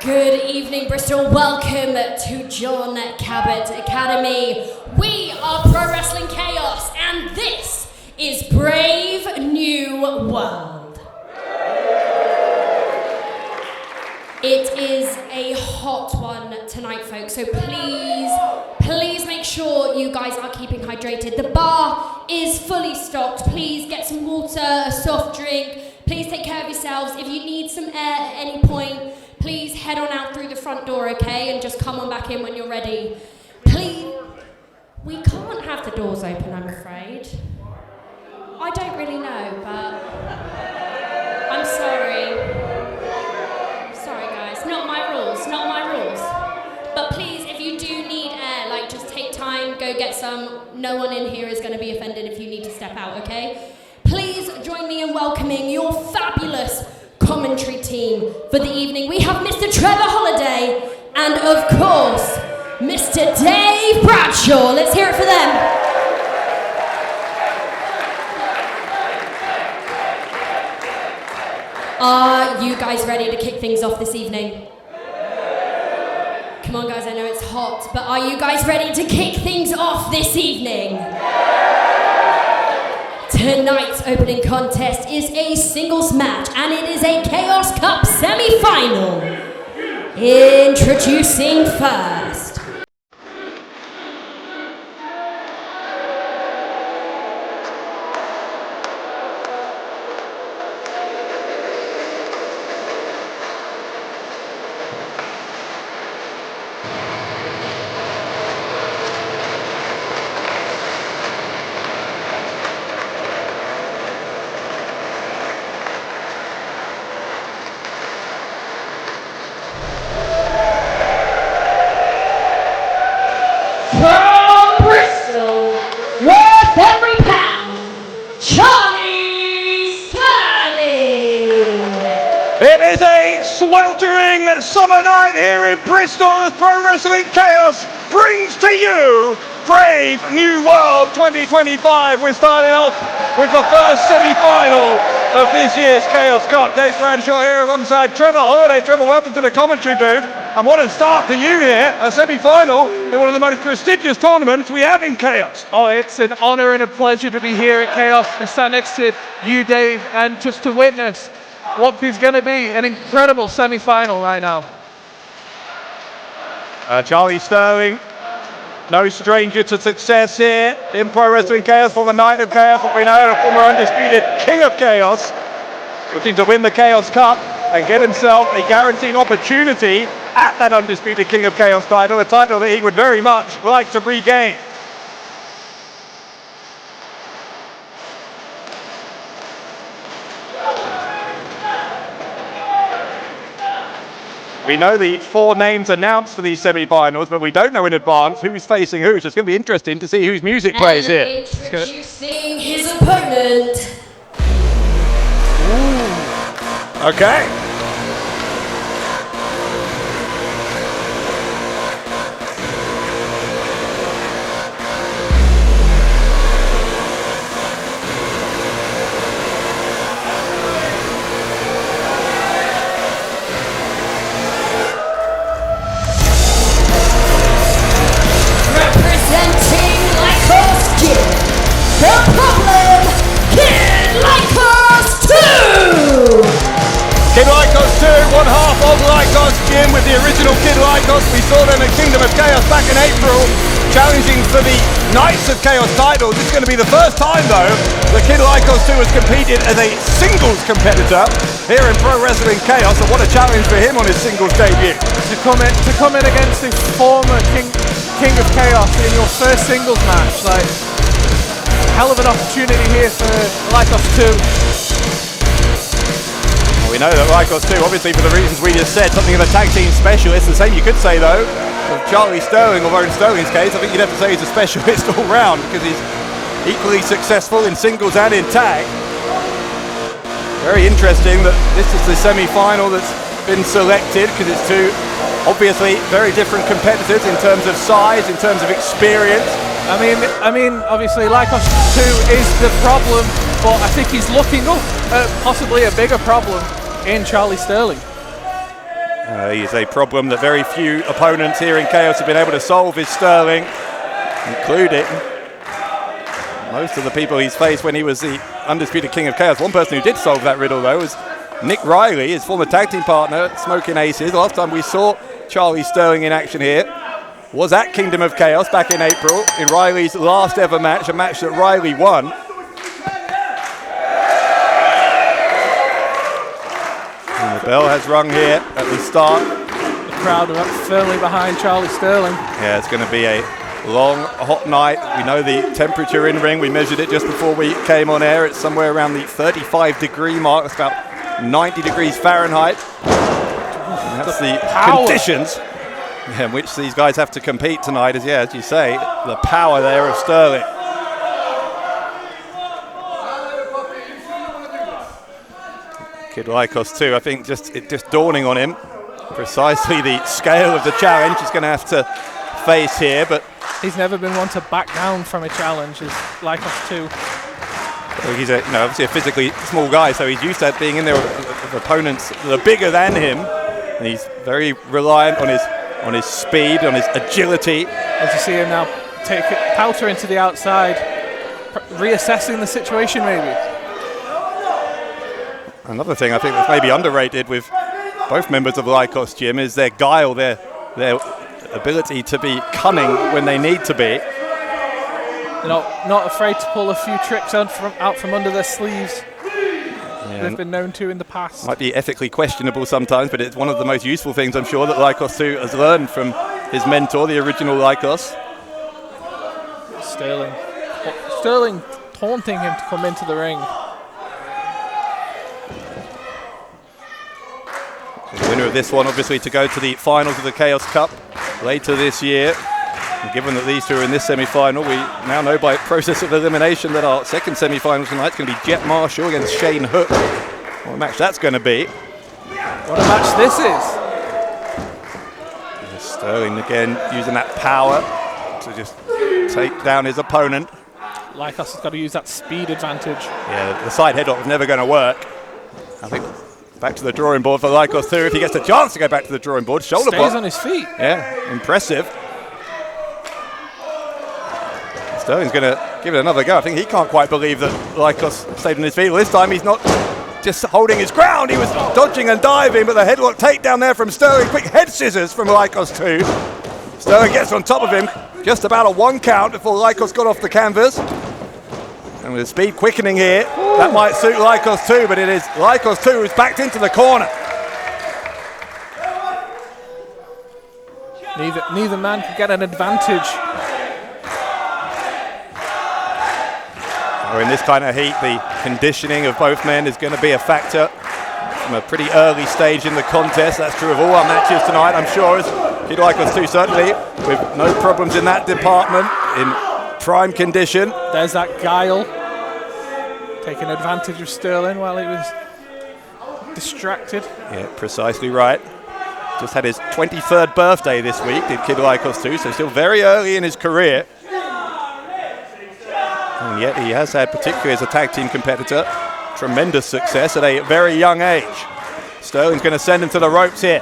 Good evening, Bristol. Welcome to John Cabot Academy. We are Pro Wrestling Chaos, and this is Brave New World. It is a hot one tonight, folks, so please make sure you guys are keeping hydrated. The bar is fully stocked. Please get some water, a soft drink. Please take care of yourselves. If you need some air at any point, please head on out through the front door, okay? And just come on back in when you're ready. Please, we can't have the doors open, I'm afraid. I don't really know, but I'm sorry. Sorry, guys. Not my rules. But please, if you do need air, like, just take time, go get some. No one in here is going to be offended if you need to step out, okay? Please join me in welcoming your fabulous commentary team for the evening. We have Mr. Trevor Holiday and, of course, Mr. Dave Bradshaw. Let's hear it for them. Are you guys ready to kick things off this evening? Come on, guys, I know it's hot, but are you guys ready to kick things off this evening? Tonight's opening contest is a singles match, and it is a Chaos Cup semi-final. Introducing first. From Bristol, worth every pound, Charlie Sterling. It is a sweltering summer night here in Bristol as Pro Wrestling Chaos brings to you Brave New World 2025. We're starting off with the first semi-final of this year's Chaos Cup. Dave Bradshaw here alongside Trevor Holiday. Trevor, welcome to the commentary booth. And what a start for you here, a semi-final in one of the most prestigious tournaments we have in Chaos. Oh, it's an honor and a pleasure to be here at Chaos and stand next to you, Dave, and just to witness what is going to be an incredible semi-final right now. Charlie Sterling, no stranger to success here in Pro Wrestling Chaos for the Night of Chaos, what we know, the former undisputed King of Chaos, looking to win the Chaos Cup and get himself a guaranteed opportunity at that undisputed King of Chaos title, a title that he would very much like to regain. We know the four names announced for these semi-finals, but we don't know in advance who's facing who, so it's going to be interesting to see whose music plays here. Introducing his opponent. Ooh. Okay. The problem, Kid Lykos II! Kid Lykos II, one half of Lykos Gym with the original Kid Lykos. We saw them at Kingdom of Chaos back in April, challenging for the Knights of Chaos title. This is going to be the first time, though, that Kid Lykos II has competed as a singles competitor here in Pro Wrestling Chaos, and what a challenge for him on his singles debut. To come in against the former King of Chaos in your first singles match, like, hell of an opportunity here for Lykos II. Well, we know that Lykos II, obviously for the reasons we just said, something of a tag team specialist. The same you could say, though, of Charlie Sterling, although in Sterling's case, I think you'd have to say he's a specialist all round because he's equally successful in singles and in tag. Very interesting that this is the semi-final that's been selected because it's two obviously very different competitors in terms of size, in terms of experience. I mean, obviously Lykos II is the problem, but I think he's looking up at possibly a bigger problem in Charlie Sterling. He's a problem that very few opponents here in Chaos have been able to solve, is Sterling, including most of the people he's faced when he was the undisputed King of Chaos. One person who did solve that riddle, though, was Nick Riley, his former tag team partner, Smoking Aces. The last time we saw Charlie Sterling in action here was at Kingdom of Chaos back in April, in Riley's last ever match, a match that Riley won. And the bell has rung here at the start. The crowd are firmly behind Charlie Sterling. Yeah, it's going to be a long, hot night. We know the temperature in ring. We measured it just before we came on air. It's somewhere around the 35-degree mark. It's about 90 degrees Fahrenheit. And that's the conditions in which these guys have to compete tonight, as you say, the power there of Sterling. Kid Lykos II, I think just dawning on him precisely the scale of the challenge he's going to have to face here, but he's never been one to back down from a challenge, as Lykos II. Well, he's obviously a physically small guy, so he's used to being in there with opponents that are bigger than him, and he's very reliant on his speed, on his agility. As you see him now take it, Pouter into the outside, reassessing the situation maybe. Another thing I think that's maybe underrated with both members of Lykos Gym is their guile, their ability to be cunning when they need to be. Not afraid to pull a few tricks out from under their sleeves. Yeah, they've been known to in the past. Might be ethically questionable sometimes, but it's one of the most useful things I'm sure that Lykos II has learned from his mentor, the original Lykos. Sterling taunting him to come into the ring. The winner of this one, obviously, to go to the finals of the Chaos Cup later this year. And given that these two are in this semi-final, we now know by process of elimination that our second semi-final tonight is going to be Jet Marshall against Shane Hook. What a match that's going to be. What a match this is. Sterling again using that power to just take down his opponent. Lykos has got to use that speed advantage. Yeah, the side headlock is never going to work. I think back to the drawing board for Lykos II if he gets a chance to go back to the drawing board. Shoulder block. Stays on his feet. Yeah, impressive. Sterling's going to give it another go. I think he can't quite believe that Lykos stayed on his feet. Well, this time he's not just holding his ground. He was dodging and diving, but the headlock takedown there from Sterling. Quick head scissors from Lykos II. Sterling gets on top of him. Just about a 1 count before Lykos got off the canvas. And with the speed quickening here, that might suit Lykos II, but it is Lykos II who's backed into the corner. Neither man can get an advantage. In this kind of heat, the conditioning of both men is going to be a factor from a pretty early stage in the contest. That's true of all our matches tonight, I'm sure, as Kid Lykos II certainly, with no problems in that department, in prime condition. There's that guile, taking advantage of Sterling while he was distracted. Yeah, precisely right. Just had his 23rd birthday this week, did Kid Lykos II, so still very early in his career. And yet he has had, particularly as a tag team competitor, tremendous success at a very young age. Sterling's going to send him to the ropes here.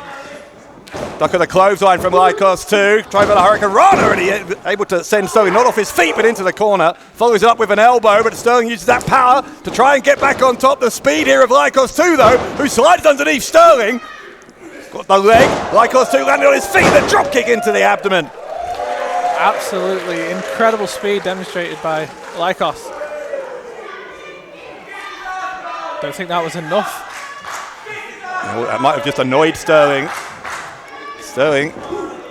Duck of the clothesline from Lykos II. Trying for the Hurricane Rana, and he's able to send Sterling not off his feet but into the corner. Follows it up with an elbow, but Sterling uses that power to try and get back on top. The speed here of Lykos II, though, who slides underneath Sterling. Got the leg. Lykos II landed on his feet. The drop kick into the abdomen. Absolutely incredible speed demonstrated by Lykos. Don't think that was enough. Well, that might have just annoyed Sterling. Sterling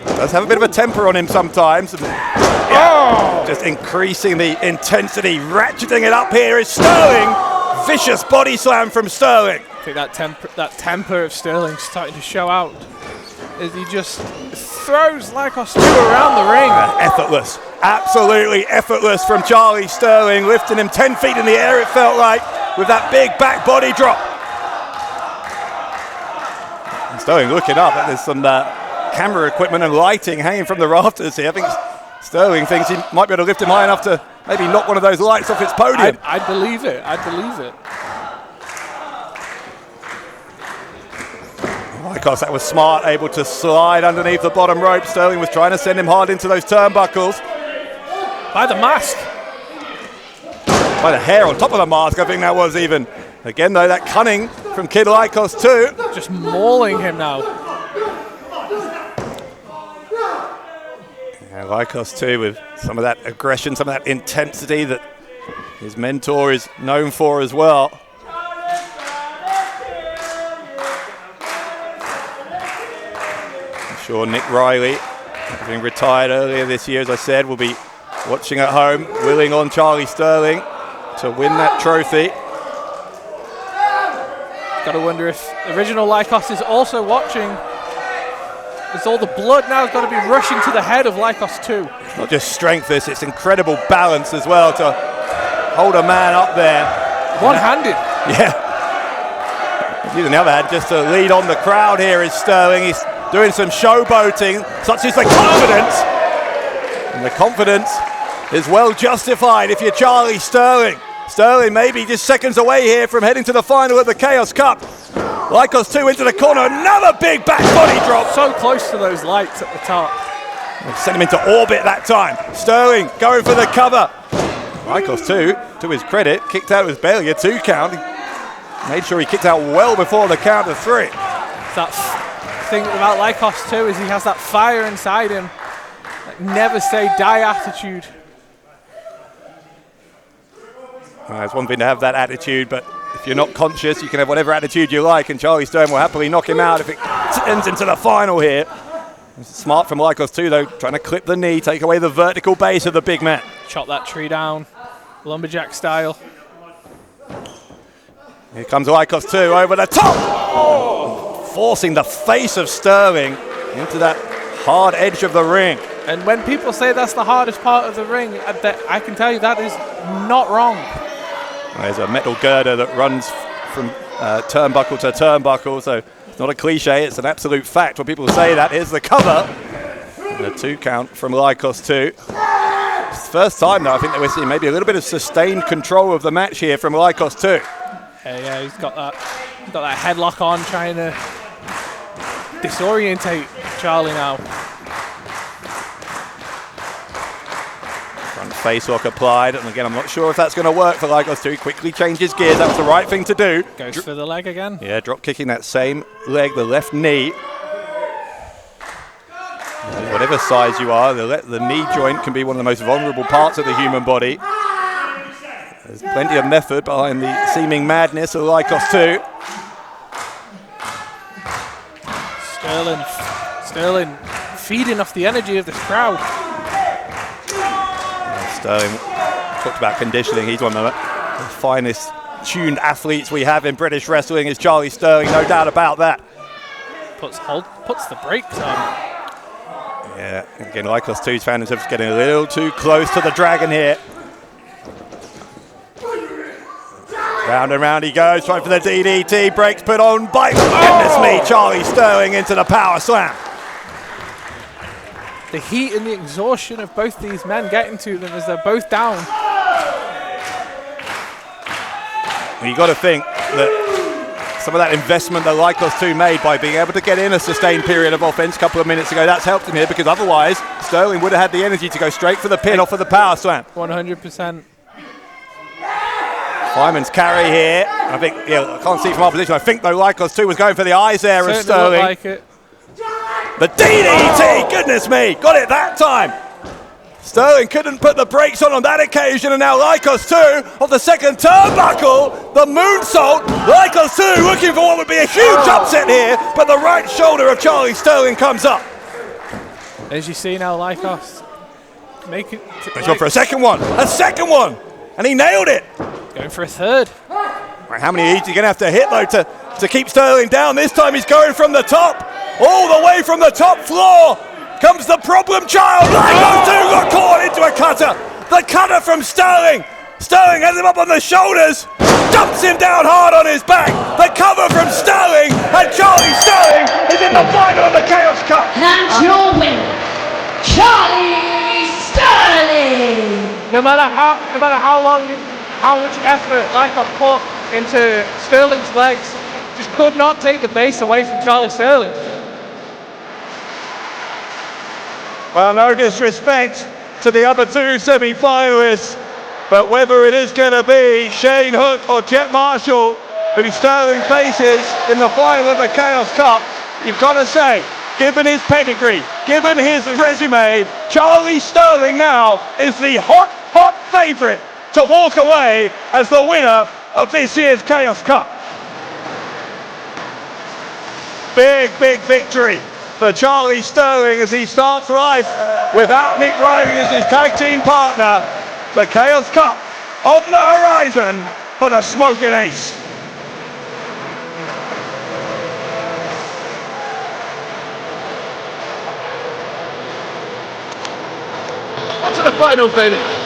does have a bit of a temper on him sometimes. Yeah, just increasing the intensity, ratcheting it up here is Sterling. Vicious body slam from Sterling. I think that temper of Sterling starting to show out as he just throws Lykos II around the ring. Effortless, absolutely effortless from Charlie Sterling, lifting him 10 feet in the air, it felt like, with that big back body drop. And Sterling looking up, there's some camera equipment and lighting hanging from the rafters here. I think Sterling thinks he might be able to lift him high enough to maybe knock one of those lights off its podium. I believe it. Lykos, that was smart, able to slide underneath the bottom rope. Sterling was trying to send him hard into those turnbuckles. By the mask. By the hair on top of the mask, I think that was even. Again, though, that cunning from Kid Lykos II. Just mauling him now. And Lykos II with some of that aggression, some of that intensity that his mentor is known for as well. I'm sure Nick Riley, having retired earlier this year, as I said, will be watching at home, willing on Charlie Sterling to win that trophy. Got to wonder if original Lykos is also watching. As all the blood now has got to be rushing to the head of Lykos II. Not just strength, it's incredible balance as well to hold a man up there. One-handed. Yeah. Using the other hand just to lead on the crowd here is Sterling. He's doing some showboating, such is the confidence. And the confidence is well justified if you're Charlie Sterling. Sterling maybe just seconds away here from heading to the final of the Chaos Cup. Lykos II into the corner, another big back body drop. So close to those lights at the top. Sent him into orbit that time. Sterling going for the cover. Lykos II, to his credit, kicked out with barely a 2 count. Made sure he kicked out well before the count of 3. That thing about Lykos II is he has that fire inside him. That never say die attitude. It's one thing to have that attitude, but if you're not conscious, you can have whatever attitude you like, and Charlie Sterling will happily knock him out if it ends into the final here. It's smart from Lykos II, though, trying to clip the knee, take away the vertical base of the big man. Chop that tree down, lumberjack style. Here comes Lykos II over the top! Oh! Forcing the face of Sterling into that hard edge of the ring. And when people say that's the hardest part of the ring, I can tell you that is not wrong. There's a metal girder that runs from turnbuckle to turnbuckle, so it's not a cliche, it's an absolute fact. When people say that, here's the cover. And a 2 count from Lykos II. It's the first time, though, I think that we're seeing maybe a little bit of sustained control of the match here from Lykos II. Yeah, he's got that headlock on, trying to disorientate Charlie now. Front face lock applied, and again, I'm not sure if that's going to work for Lykos II. Quickly changes gears, that's the right thing to do. Goes for the leg again. Yeah, drop kicking that same leg, the left knee. Whatever size you are, the knee joint can be one of the most vulnerable parts of the human body. There's plenty of method behind the seeming madness of Lykos II. Sterling feeding off the energy of this crowd. Sterling talked about conditioning. He's one of the finest tuned athletes we have in British wrestling is Charlie Sterling, no doubt about that. Puts the brakes on. Yeah, again, Lykos II's found himself getting a little too close to the dragon here. Round and round he goes, trying for the DDT, brakes put on by, goodness me, Charlie Sterling into the power slam. The heat and the exhaustion of both these men getting to them as they're both down. You got to think that some of that investment that Lykos II made by being able to get in a sustained period of offense a couple of minutes ago, that's helped him here, because otherwise Sterling would have had the energy to go straight for the pin off of the power slam. 100%. Fireman's carry here. I think, I can't see from our position. I think though Lykos II was going for the eyes there of Sterling. Like it. The DDT, goodness me, got it that time. Sterling couldn't put the brakes on that occasion, and now Lykos II off the second turnbuckle, the moonsault. Lykos II looking for what would be a huge upset here, but the right shoulder of Charlie Sterling comes up. As you see now, Lykos make it. He's gone for a second one, and he nailed it. Going for a third. Right, how many is he going to have to hit though to keep Sterling down? This time he's going from the top, all the way from the top floor. Comes the problem child. Lykos II got caught into a cutter. The cutter from Sterling. Sterling has him up on the shoulders, dumps him down hard on his back. The cover from Sterling, and Charlie Sterling is in the final of the Chaos Cup. And your winner, Charlie Sterling. No matter how long, how much effort Lykos put into Sterling's legs just could not take the base away from Charlie Sterling. Well, no disrespect to the other two semi-finalists, but whether it is going to be Shane Hook or Jet Marshall who Sterling faces in the final of the Chaos Cup, you've got to say, given his pedigree, given his resume, Charlie Sterling now is the hot favourite to walk away as the winner of this year's Chaos Cup. Big victory for Charlie Sterling as he starts life without Nick Riley as his tag team partner. The Chaos Cup on the horizon for the Smoking Ace. On to the final finish.